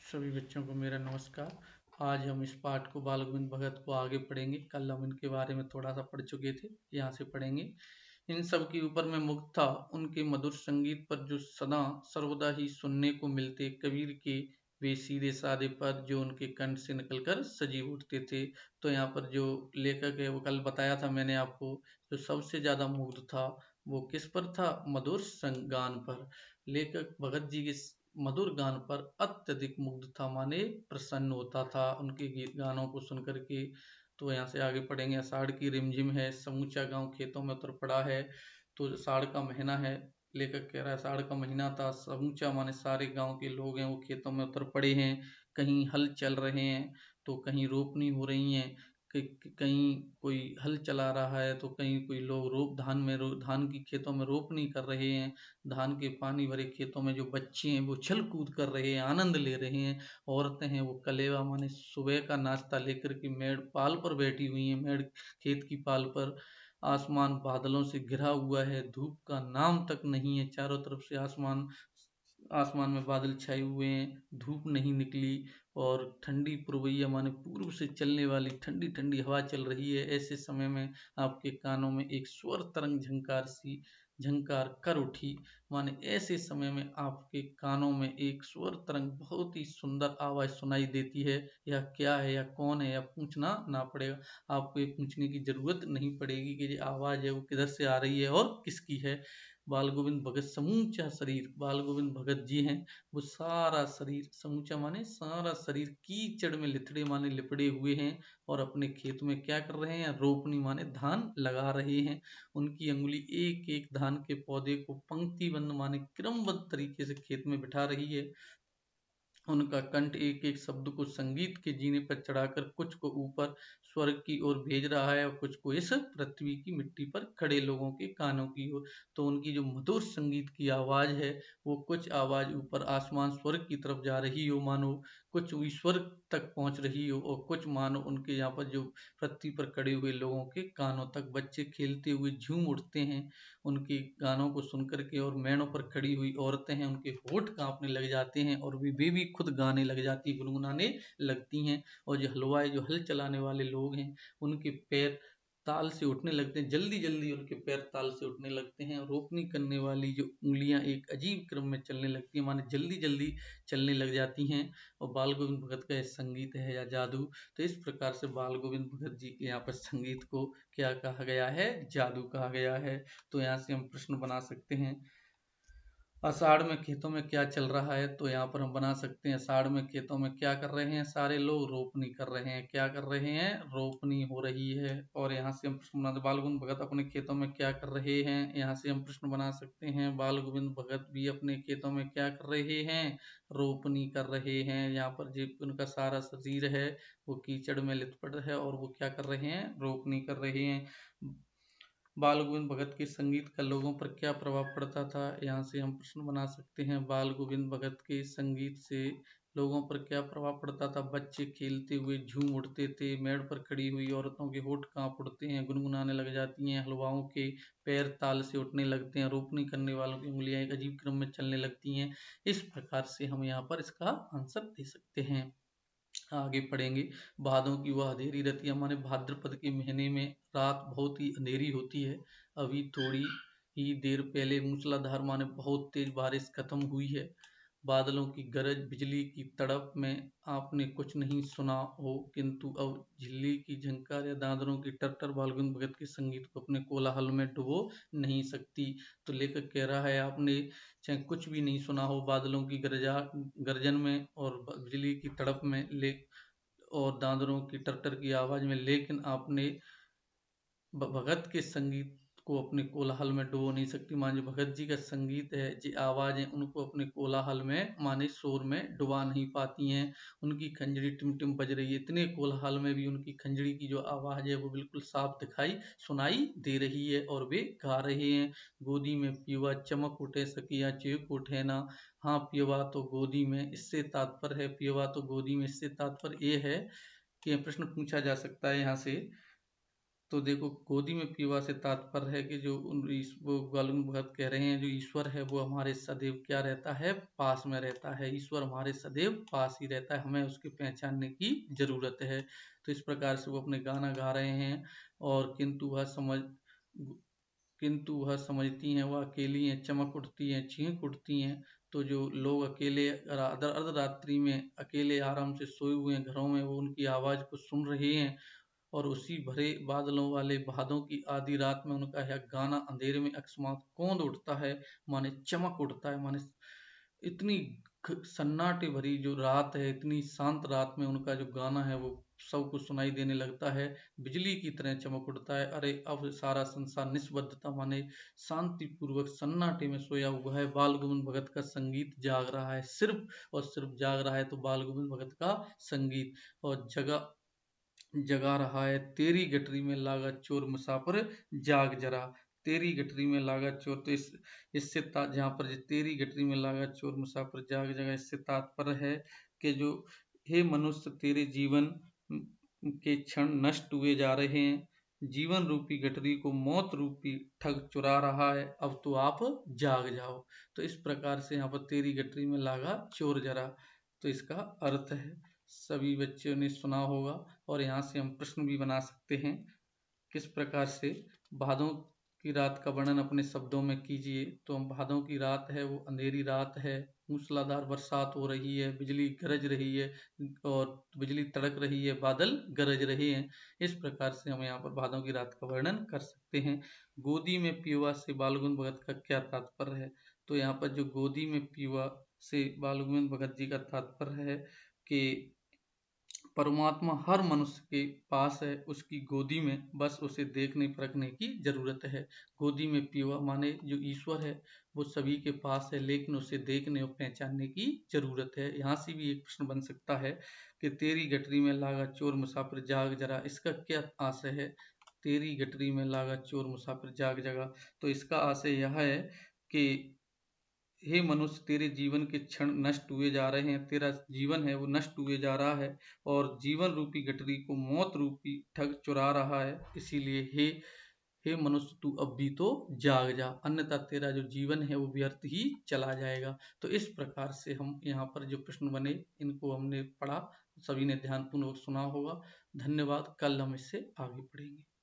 सभी बच्चों को मेरा नमस्कार। आज हम इस पाठ को बाल गोविंद भगत को आगे पढ़ेंगे। कल हम इनके बारे में थोड़ा सा पढ़ चुके थे, यहाँ से पढ़ेंगे। इन सब के ऊपर मैं मुग्ध था, उनके मधुर संगीत पर जो सदा सर्वदा ही सुनने को मिलते कबीर के वे सीधे साधे पद जो उनके कंठ से निकलकर सजीव उठते थे। तो यहाँ पर जो लेखक है वो कल बताया था मैंने आपको, जो सबसे ज्यादा मुग्ध था वो किस पर था? मधुर गान पर। लेखक भगत जी के मधुर गान पर अत्यधिक मुग्ध था, माने प्रसन्न होता था उनके गीत गानों को सुन करके। तो यहाँ से आगे पढ़ेंगे। आषाढ़ की रिमझिम है, समूचा गांव खेतों में उतर पड़ा है। तो आषाढ़ का महीना है, लेखक कह रहा है आषाढ़ का महीना था, समूचा माने सारे गांव के लोग हैं वो खेतों में उतर पड़े हैं। कहीं हल चल रहे हैं तो कहीं रोपनी हो रही है, कहीं कोई हल चला रहा है तो कहीं कोई लोग धान की खेतों में रोपनी कर रहे हैं। धान के पानी भरे खेतों में जो बच्चे हैं वो छल कूद कर रहे हैं, आनंद ले रहे हैं। औरतें हैं वो कलेवा माने सुबह का नाश्ता लेकर के मेड़ पाल पर बैठी हुई हैं, मेड़ खेत की पाल पर। आसमान बादलों से घिरा हुआ है, धूप का नाम तक नहीं है, चारों तरफ से आसमान आसमान में बादल छाए हुए हैं, धूप नहीं निकली। और ठंडी पुरवैया माने पूर्व से चलने वाली ठंडी ठंडी हवा चल रही है। ऐसे समय में आपके कानों में एक स्वर तरंग झंकार कर उठी, माने ऐसे समय में आपके कानों में एक स्वर तरंग बहुत ही सुंदर आवाज सुनाई देती है। यह क्या है, या कौन है, या पूछना ना पड़ेगा, आपको ये पूछने की जरूरत नहीं पड़ेगी कि ये आवाज है वो किधर से आ रही है और किसकी है। बाल गोविंद भगत समूचा शरीर, बाल गोविंद भगत जी हैं वो सारा शरीर, समूचा माने सारा शरीर कीचड़ में लिथड़े माने लिपड़े हुए हैं और अपने खेत में क्या कर रहे हैं? रोपनी माने धान लगा रहे हैं। उनकी अंगुली एक एक धान के पौधे को पंक्तिबंद माने क्रमबद्ध तरीके से खेत में बिठा रही है। उनका कंठ एक एक शब्द को संगीत के जीने पर चढ़ाकर कुछ को ऊपर स्वर्ग की ओर भेज रहा है और कुछ को इस पृथ्वी की मिट्टी पर खड़े लोगों के कानों की ओर। तो उनकी जो मधुर संगीत की आवाज है वो कुछ आवाज ऊपर आसमान स्वर्ग की तरफ जा रही हो, मानो कुछ ईश्वर तक पहुंच रही हो, और कुछ मानो उनके यहाँ पर जो पृथ्वी पर खड़े हुए लोगों के कानों तक। बच्चे खेलते हुए झूम उठते हैं उनके गानों को सुन करके, और मेड़ों पर खड़ी हुई औरतें हैं उनके होठ कांपने लग जाते हैं और वे भी खुद गाने लग जाती, गुनगुनाने लगती हैं। और जो हलवाई जो हल चलाने वाले लोग हैं उनके पैर ताल से उठने लगते हैं, जल्दी जल्दी उनके पैर ताल से उठने लगते हैं। और रोपनी करने वाली जो उंगलियां एक अजीब क्रम में चलने लगती हैं, माने जल्दी जल्दी चलने लग जाती हैं। और बाल गोविंद भगत का यह संगीत है या जादू। तो इस प्रकार से बाल गोविंद भगत जी के यहाँ पर संगीत को क्या कहा गया है? जादू कहा गया है। तो यहाँ से हम प्रश्न बना सकते हैं, आषाढ़ में खेतों में क्या चल रहा है? तो यहाँ पर हम बना सकते हैं, आषाढ़ में खेतों में क्या कर रहे हैं? सारे लोग रोपनी कर रहे हैं। क्या कर रहे हैं? रोपनी हो रही है। और यहाँ से हम प्रश्न बनाते, बाल गोविंद भगत अपने खेतों में क्या कर रहे हैं? यहाँ से हम प्रश्न बना सकते हैं, बाल गोविंद भगत भी अपने खेतों में क्या कर रहे हैं? रोपनी कर रहे हैं। यहाँ पर जो उनका सारा शरीर है वो कीचड़ में लिपट है और वो क्या कर रहे हैं? रोपनी कर रहे हैं। बाल गोविंद भगत के संगीत का लोगों पर क्या प्रभाव पड़ता था? यहाँ से हम प्रश्न बना सकते हैं, बाल गोविंद भगत के संगीत से लोगों पर क्या प्रभाव पड़ता था? बच्चे खेलते हुए झूम उठते थे, मेड़ पर खड़ी हुई औरतों के होठ कांप उठते हैं, गुनगुनाने लग जाती हैं, हलवाओं के पैर ताल से उठने लगते हैं, रोपनी करने वालों की उंगलियां एक अजीब क्रम में चलने लगती हैं। इस प्रकार से हम यहाँ पर इसका आंसर दे सकते हैं। आगे पढ़ेंगे। भादों की वह अंधेरी रतियां, माने भाद्रपद के महीने में रात बहुत ही अंधेरी होती है। अभी थोड़ी ही देर पहले मूसलाधार माने बहुत तेज बारिश खत्म हुई है। बादलों की गरज बिजली की तड़प में आपने कुछ नहीं सुना हो, किंतु अब झिल्ली की झंकार या दादरों की टरटर बालगुंद भगत के संगीत को अपने कोलाहल में डुबो नहीं सकती। तो लेखक कह रहा है आपने चाहे कुछ भी नहीं सुना हो बादलों की गर्जन में और बिजली की तड़प में ले और दादरों की टरटर की आवाज में, लेकिन आपने भगत के संगीत को अपने कोलाहल में डुबो नहीं सकती। माने जो भगत जी का संगीत है, जी आवाज है, उनको अपने कोलाहल में माने शोर में डुबा नहीं पाती हैं। उनकी खंजरी टिम टिम बज रही है, इतने कोलाहल में भी उनकी खंजरी की जो आवाज है वो बिल्कुल साफ दिखाई सुनाई दे रही है और वे गा रहे हैं। गोदी में पियुआ चमक उठे सकिया चेप उठे ना। हाँ पियुआ तो गोदी में, इससे तात्पर्य है पियुआ तो गोदी में, इससे तात्पर्य ये है कि प्रश्न पूछा जा सकता है यहाँ से। तो देखो, गोदी में पीवा से तात्पर्य है कि जो वो बालगुण भगत कह रहे हैं, जो ईश्वर है वो हमारे सदैव क्या रहता है, पास में रहता है। ईश्वर हमारे सदैव पास ही रहता है, हमें उसके पहचानने की जरूरत है। तो इस प्रकार से वो अपने गाना गा रहे हैं। और किंतु वह समझती हैं, वह अकेली हैं, चमक उठती हैं, चीख उठती हैं। तो जो लोग अकेले अर्धरात्रि में अकेले आराम से सोए हुए हैं घरों में, वो उनकी आवाज को सुन रहे हैं। और उसी भरे बादलों वाले भादों की आधी रात में उनका यह गाना अंधेरे में अकस्मात कौंध उठता है, माने चमक उठता है, माने इतनी सन्नाटे भरी जो रात है, इतनी शांत रात में उनका जो गाना है वो सबको सुनाई देने लगता है, बिजली की तरह चमक उठता है। अरे अब सारा संसार निष्पद्धता माने शांति पूर्वक सन्नाटे में सोया हुआ है, बाल गोविंद भगत का संगीत जाग रहा है, सिर्फ और सिर्फ जाग रहा है। तो बाल गोविंद भगत का संगीत और जगा रहा है, तेरी गठरी में लागा चोर मुसाफिर जाग जरा। तेरी गठरी में लागा चोर, तो इससे जहाँ पर तेरी गठरी में लागा चोर मुसाफिर जाग जगा, इससे तात्पर्य है कि जो हे मनुष्य, तेरे जीवन के क्षण नष्ट हुए जा रहे हैं, जीवन रूपी गठरी को मौत रूपी ठग चुरा रहा है, अब तो आप जाग जाओ। तो इस प्रकार से यहाँ पर तेरी गठरी में लागा चोर जरा, तो इसका अर्थ है। सभी बच्चों ने सुना होगा। और यहाँ से हम प्रश्न भी बना सकते हैं, किस प्रकार से भादों की रात का वर्णन अपने शब्दों में कीजिए। तो हम भादों की रात है, वो अंधेरी रात है, मूसलाधार बरसात हो रही है, बिजली गरज रही है और बिजली तड़क रही है, बादल गरज रहे हैं। इस प्रकार से हम यहाँ पर भादों की रात का वर्णन कर सकते हैं। गोदी में पीवा से बालगुण भगत का क्या तात्पर्य है? तो यहाँ पर जो गोदी में पीवा से बालगुण भगत जी का तात्पर्य है कि परमात्मा हर मनुष्य के पास है, उसकी गोदी में, बस उसे देखने परखने की जरूरत है। गोदी में पीवा माने जो ईश्वर है वो सभी के पास है, लेकिन उसे देखने और पहचानने की जरूरत है। यहाँ से भी एक प्रश्न बन सकता है कि तेरी गठरी में लागा चोर मुसाफिर जाग जरा, इसका क्या आशय है? तेरी गठरी में लागा चोर मुसाफिर जाग जगा, तो इसका आशय यह है कि हे मनुष्य, तेरे जीवन के क्षण नष्ट हुए जा रहे हैं, तेरा जीवन है वो नष्ट हुए जा रहा है और जीवन रूपी गठरी को मौत रूपी ठग चुरा रहा है। इसीलिए हे मनुष्य, तू अब भी तो जाग जा, अन्यथा तेरा जो जीवन है वो व्यर्थ ही चला जाएगा। तो इस प्रकार से हम यहाँ पर जो प्रश्न बने इनको हमने पढ़ा, सभी ने ध्यानपूर्वक सुना होगा। धन्यवाद। कल हम इससे आगे पढ़ेंगे।